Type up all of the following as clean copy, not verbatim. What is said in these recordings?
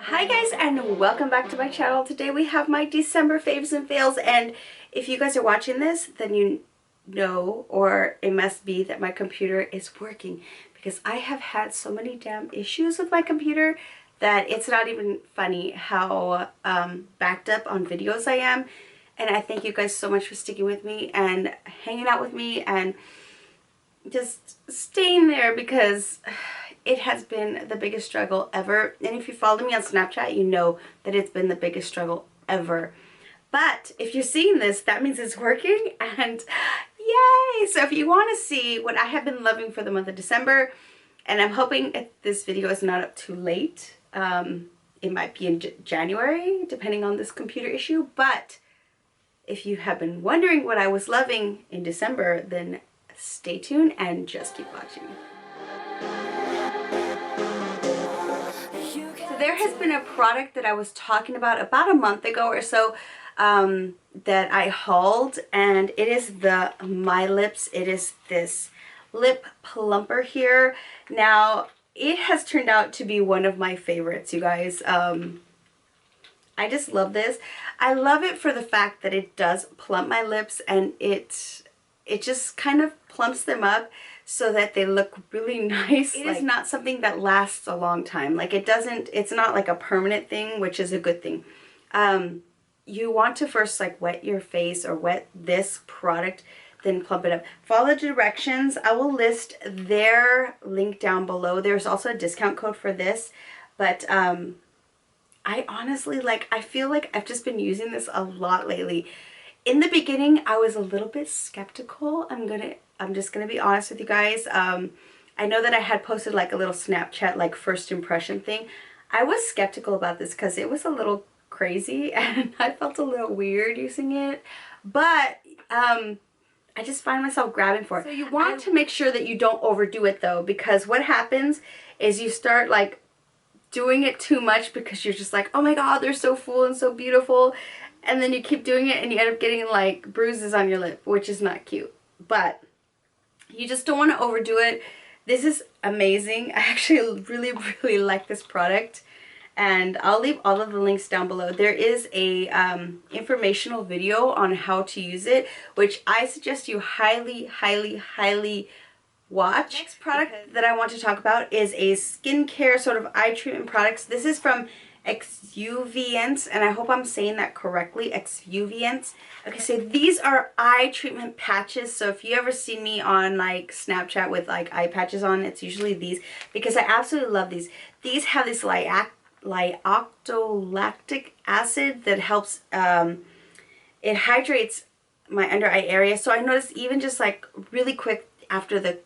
Hi guys, and welcome back to my channel. Today we have my December faves and fails, and if you guys are watching this, then you know, or it must be, that my computer is working, because I have had so many damn issues with my computer that it's not even funny how backed up on videos I am. And I thank you guys so much for sticking with me and hanging out with me and just staying there, because it has been the biggest struggle ever. And if you follow me on Snapchat, you know that it's been the biggest struggle ever. But if you're seeing this, that means it's working, and yay! So if you want to see what I have been loving for the month of December, and I'm hoping if this video is not up too late, it might be in January, depending on this computer issue. But if you have been wondering what I was loving in December, then stay tuned and just keep watching. So there has been a product that I was talking about a month ago or so that I hauled, and it is the MyLipz. It is this lip plumper here. Now, it has turned out to be one of my favorites, you guys. I just love this. I love it for the fact that it does plump my lips, and it just kind of plumps them up so that they look really nice. It is not something that lasts a long time. Like, it's not like a permanent thing, which is a good thing. You want to first like wet your face or wet this product, then plump it up. Follow the directions. I will list their link down below. There's also a discount code for this, but I honestly, I feel like I've just been using this a lot lately. In the beginning, I was a little bit skeptical. I'm just gonna be honest with you guys. I know that I had posted like a little Snapchat like first impression thing. I was skeptical about this because it was a little crazy and I felt a little weird using it. But I just find myself grabbing for it. So you want to make sure that you don't overdo it though, because what happens is you start like doing it too much because you're just like, oh my god, they're so full and so beautiful. And then you keep doing it and you end up getting like bruises on your lip, which is not cute. But you just don't want to overdo it. This is amazing. I actually really like this product, and I'll leave all of the links down below. There is a informational video on how to use it, which I suggest you highly watch. The next product that I want to talk about is a skincare sort of eye treatment product. This is from Exuviance, and I hope I'm saying that correctly, Exuviance. Okay, so these are eye treatment patches. So if you ever see me on like Snapchat with like eye patches on, it's usually these, because I absolutely love these. These have this lactic acid that helps, it hydrates my under eye area. So I noticed even just like really quick after the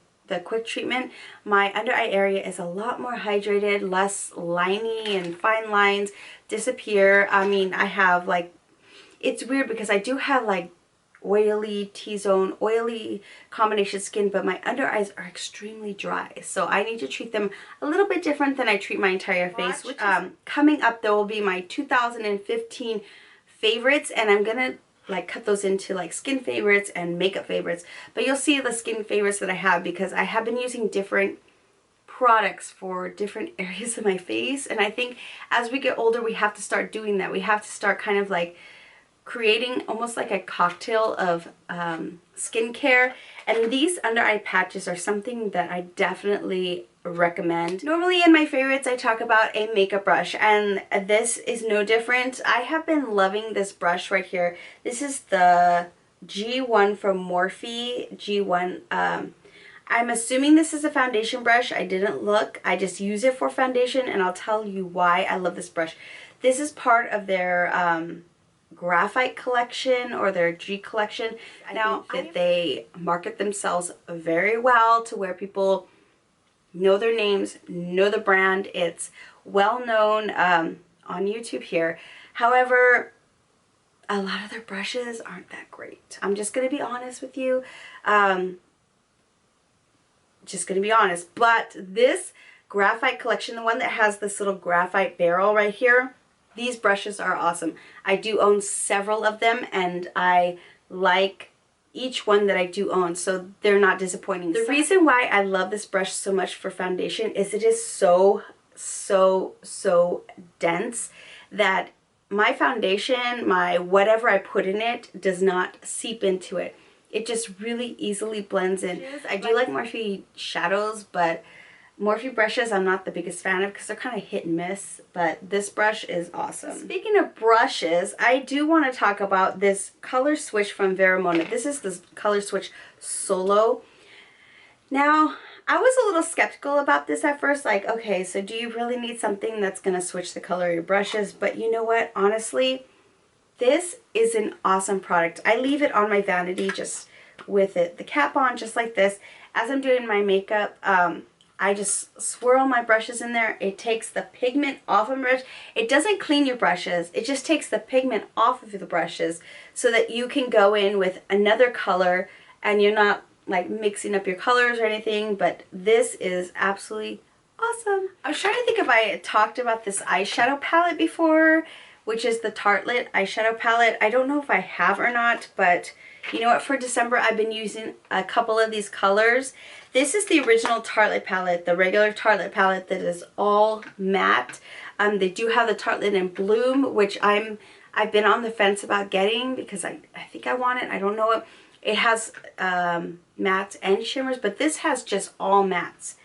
quick treatment, my under eye area is a lot more hydrated, less liney, and fine lines disappear. I mean, I have like, it's weird because I do have like oily T-zone, oily combination skin, but my under eyes are extremely dry. So I need to treat them a little bit different than I treat my entire face. Which coming up, there will be my 2015 favorites, and I'm gonna like cut those into like skin favorites and makeup favorites. But you'll see the skin favorites that I have because I have been using different products for different areas of my face. And I think as we get older, we have to start doing that. We have to start kind of like creating almost like a cocktail of skincare. And these under eye patches are something that I definitely recommend. Normally in my favorites I talk about a makeup brush, and this is no different. I have been loving this brush right here. This is the G1 from Morphe G1. I'm assuming this is a foundation brush. I didn't look. I just use it for foundation, and I'll tell you why I love this brush. This is part of their graphite collection, or their G collection. Now that they market themselves very well to where people know their names, know the brand. It's well known on YouTube here. However, a lot of their brushes aren't that great. I'm just going to be honest with you. Just going to be honest. But this graphite collection, the one that has this little graphite barrel right here, these brushes are awesome. I do own several of them, and I like each one that I do own, so they're not disappointing. The reason why I love this brush so much for foundation is it is so so dense that my foundation, my whatever I put in it, does not seep into it. It just really easily blends in. I do like Morphe shadows, but Morphe brushes I'm not the biggest fan of because they're kind of hit and miss, but this brush is awesome. Speaking of brushes, I do want to talk about this color switch from VeraMona. This is the color switch Solo. Now, I was a little skeptical about this at first, like, okay, so do you really need something that's going to switch the color of your brushes? But you know what, honestly, this is an awesome product. I leave it on my vanity just with the cap on, just like this. As I'm doing my makeup, I just swirl my brushes in there. It takes the pigment off of my brush. It doesn't clean your brushes. It just takes the pigment off of the brushes so that you can go in with another color and you're not like mixing up your colors or anything, but this is absolutely awesome. I was trying to think if I had talked about this eyeshadow palette before, which is the Tartelette eyeshadow palette. I don't know if I have or not, but you know what, for December I've been using a couple of these colors. This is the original Tartelette palette, the regular Tartelette palette that is all matte. They do have the Tartelette in Bloom, which I've been on the fence about getting because I think I want it. I don't know it. It has mattes and shimmers, but this has just all mattes.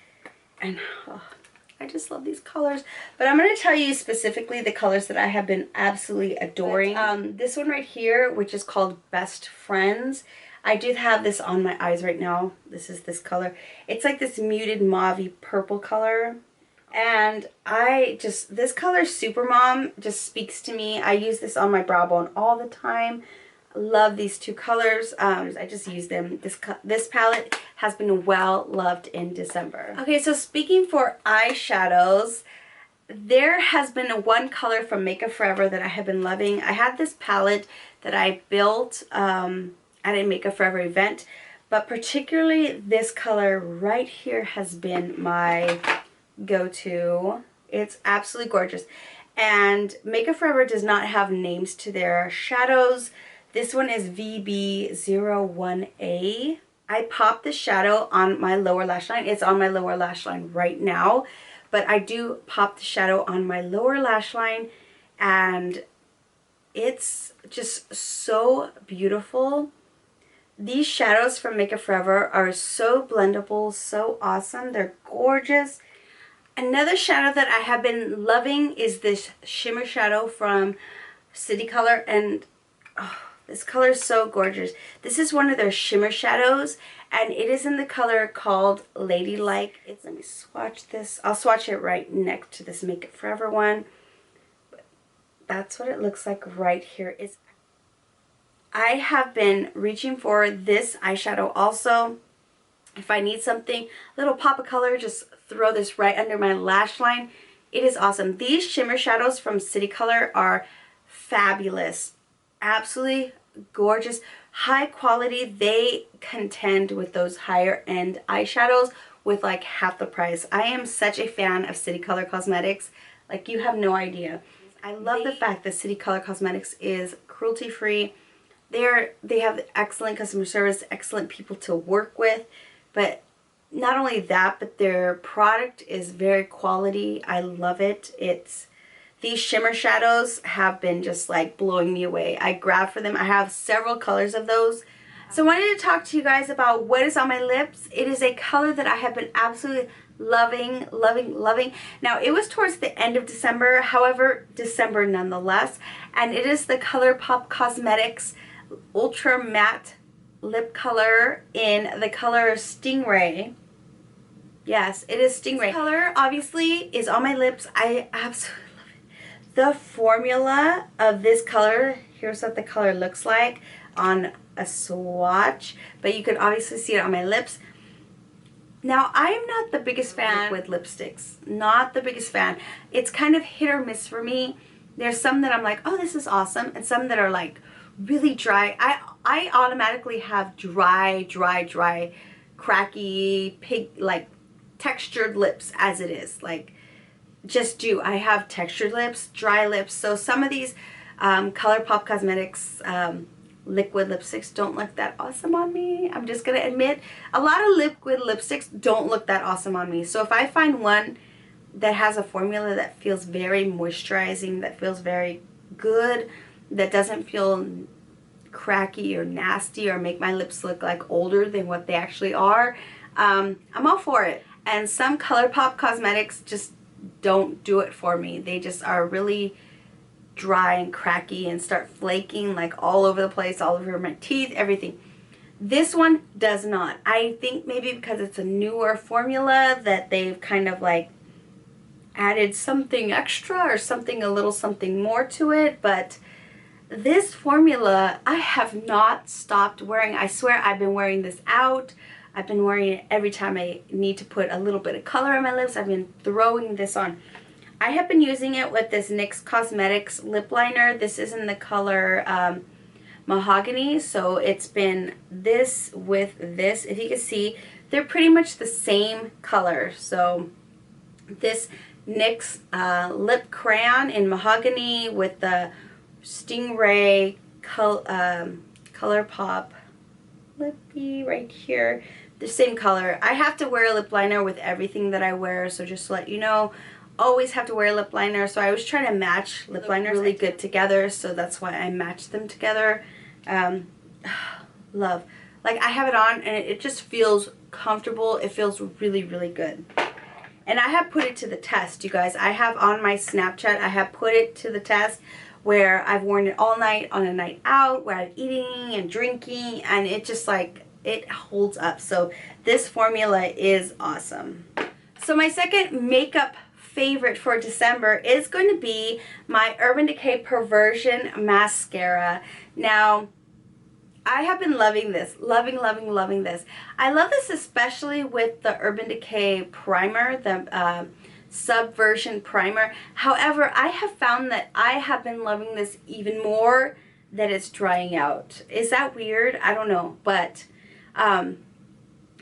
And oh, I just love these colors. But I'm going to tell you specifically the colors that I have been absolutely adoring. This one right here, which is called Best Friends. I do have this on my eyes right now. This is this color. It's like this muted mauve purple color. And this color SuperMom just speaks to me. I use this on my brow bone all the time. Love these two colors. I just use them. This palette has been well loved in December. Okay, so speaking for eyeshadows, there has been one color from Makeup Forever that I have been loving. I had this palette that I built at a Makeup Forever event, but particularly this color right here has been my go-to. It's absolutely gorgeous. And Makeup Forever does not have names to their shadows. This one is VB01A. I popped the shadow on my lower lash line. It's on my lower lash line right now, but I do pop the shadow on my lower lash line, and it's just so beautiful. These shadows from Makeup Forever are so blendable, so awesome. They're gorgeous. Another shadow that I have been loving is this shimmer shadow from City Color, and oh, this color is so gorgeous. This is one of their shimmer shadows, and it is in the color called Ladylike. Let me swatch this. I'll swatch it right next to this Makeup Forever one. But that's what it looks like right here. I have been reaching for this eyeshadow also. If I need something, a little pop of color, just throw this right under my lash line. It is awesome. These shimmer shadows from City Color are fabulous. Absolutely gorgeous, high quality. They contend with those higher end eyeshadows with like half the price. I am such a fan of City Color Cosmetics, like you have no idea. I love the fact that City Color Cosmetics is cruelty free. They have excellent customer service, excellent people to work with, but not only that, but their product is very quality. I love it. These shimmer shadows have been just like blowing me away. I grab for them. I have several colors of those. So I wanted to talk to you guys about what is on my lips. It is a color that I have been absolutely loving, loving, loving. Now, it was towards the end of December, however, December nonetheless. And it is the Colourpop Cosmetics Ultra Matte Lip Color in the color StingRAYE. Yes, it is StingRAYE. This color, obviously, is on my lips. I absolutely love it. The formula of this color, here's what the color looks like on a swatch, but you can obviously see it on my lips. Now, I'm not the biggest fan with lipsticks. Not the biggest fan. It's kind of hit or miss for me. There's some that I'm like, oh, this is awesome, and some that are like really dry. I automatically have dry, cracky, like textured lips as it is. Like, just do. I have textured lips, dry lips. So some of these Colourpop Cosmetics liquid lipsticks don't look that awesome on me. I'm just gonna admit, a lot of liquid lipsticks don't look that awesome on me. So if I find one that has a formula that feels very moisturizing, that feels very good, that doesn't feel cracky or nasty or make my lips look like older than what they actually are, I'm all for it. And some Colourpop cosmetics just don't do it for me. They just are really dry and cracky and start flaking like all over the place, all over my teeth, everything. This one does not. I think maybe because it's a newer formula that they've kind of like added something extra or something, a little something more to it, but this formula I have not stopped wearing. I swear I've been wearing this out. I've been wearing it every time I need to put a little bit of color on my lips. I've been throwing this on. I have been using it with this NYX Cosmetics lip liner. This is in the color Mahogany, so it's been this with this. If you can see, they're pretty much the same color. So this NYX lip crayon in Mahogany with the StingRAYE Colourpop lippy right here, the same color. I have to wear a lip liner with everything that I wear, so just to let you know, always have to wear a lip liner. So I was trying to match lip liners really good together, so that's why I matched them together. Love. Like, I have it on and it just feels comfortable. It feels really, really good. And I have put it to the test, you guys. I have on my Snapchat, I have put it to the test where I've worn it all night on a night out, where I'm eating and drinking, and it just like, it holds up. So this formula is awesome. So my second makeup favorite for December is going to be my Urban Decay Perversion mascara. Now, I have been loving this, loving this. I love this especially with the Urban Decay primer, the Subversion primer. However, I have found that I have been loving this even more that it's drying out. Is that weird? I don't know, but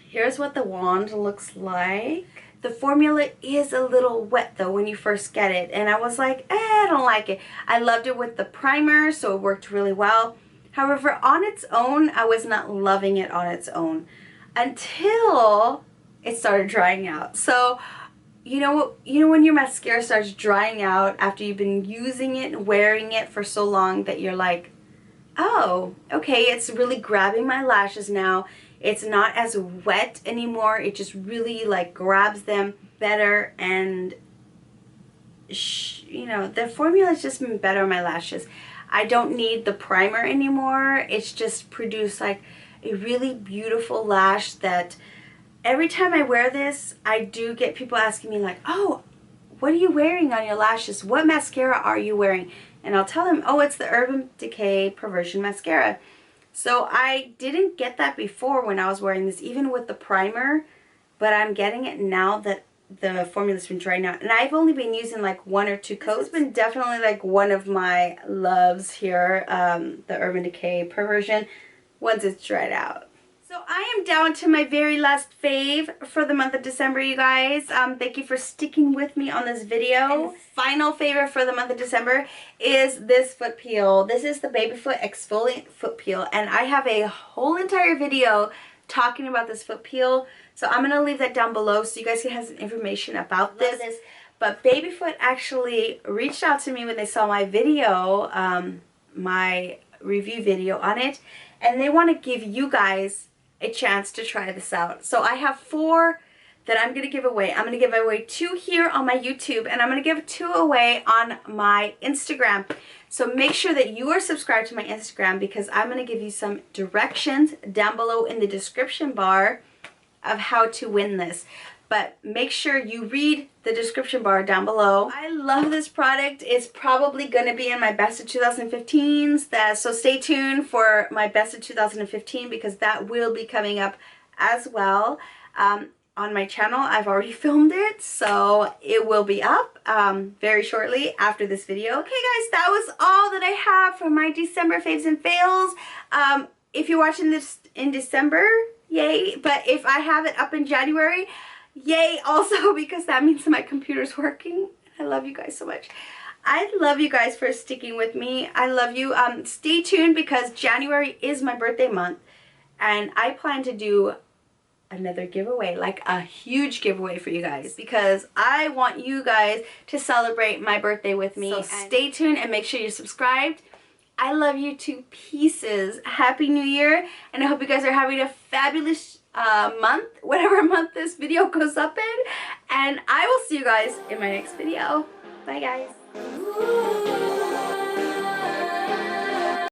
here's what the wand looks like. The formula is a little wet though when you first get it, and I was like, I don't like it. I loved it with the primer, so it worked really well. However, on its own, I was not loving it on its own until it started drying out. So, you know when your mascara starts drying out after you've been using it and wearing it for so long that you're like, oh, okay, it's really grabbing my lashes now. It's not as wet anymore. It just really like grabs them better, and you know, the formula has just been better on my lashes. I don't need the primer anymore. It's just produced like a really beautiful lash that every time I wear this, I do get people asking me like, oh, what are you wearing on your lashes? What mascara are you wearing? And I'll tell them, oh, it's the Urban Decay Perversion mascara. So I didn't get that before when I was wearing this, even with the primer, but I'm getting it now that the formula's been drying out. And I've only been using like 1 or 2 coats. It's been definitely like one of my loves here, the Urban Decay Perversion, once it's dried out. So I am down to my very last fave for the month of December, you guys. Thank you for sticking with me on this video. And final favorite for the month of December is this foot peel. This is the Baby Foot Exfoliant Foot Peel, and I have a whole entire video talking about this foot peel. So I'm going to leave that down below so you guys can have some information about this. But Babyfoot actually reached out to me when they saw my video, my review video on it, and they want to give you guys a chance to try this out. So I have 4 that I'm going to give away. I'm going to give away 2 here on my YouTube, and I'm going to give 2 away on my Instagram. So make sure that you are subscribed to my Instagram, because I'm going to give you some directions down below in the description bar of how to win this. But make sure you read the description bar down below. I love this product. It's probably going to be in my best of 2015s. So stay tuned for my best of 2015, because that will be coming up as well on my channel. I've already filmed it, so it will be up very shortly after this video. Okay guys, that was all that I have for my December faves and fails. If you're watching this in December, yay. But if I have it up in January, yay also, because that means my computer's working. I love you guys so much. I love you guys for sticking with me. I love you. Stay tuned, because January is my birthday month, and I plan to do another giveaway, like a huge giveaway for you guys, because I want you guys to celebrate my birthday with me. So stay tuned and make sure you're subscribed. I love you to pieces. Happy New Year, and I hope you guys are having a fabulous month, whatever month this video goes up in, and I will see you guys in my next video. Bye guys.